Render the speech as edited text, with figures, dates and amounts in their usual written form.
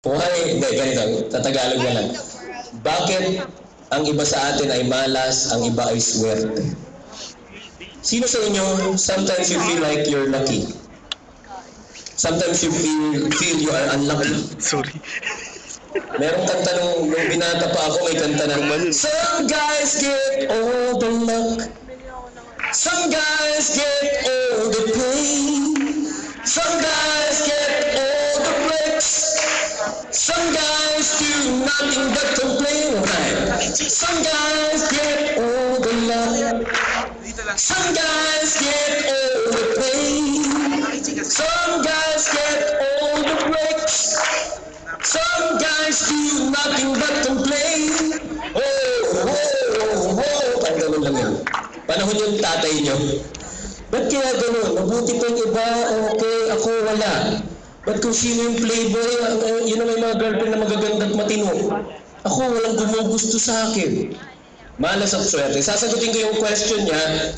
Buhay, hindi, ganito, tatagalog na lang. Bakit ang iba sa atin ay malas, ang iba ay swerte? Sino sa inyo, sometimes you feel like you're lucky? Sometimes you feel you are unlucky. Sorry. Merong kanta nung binata pa ako, may kanta na, some guys get all the luck, some guys get all the pain, some guys get all the breaks, some guys do nothing but complain. Some guys get all the love, some guys get all the pain, some guys get all the breaks, some guys do nothing but complain. Parang ganun lang yun. Panahon yung tatay nyo. Ba't kaya ganun? Mabuti pa yung iba, okay, ako wala. Ba't kung sino yung playboy, yun ang may mga girlfriend na magaganda at matino. Ako, walang gumugusto sa akin. Malas at swerte. Sasagutin ko yung question niya.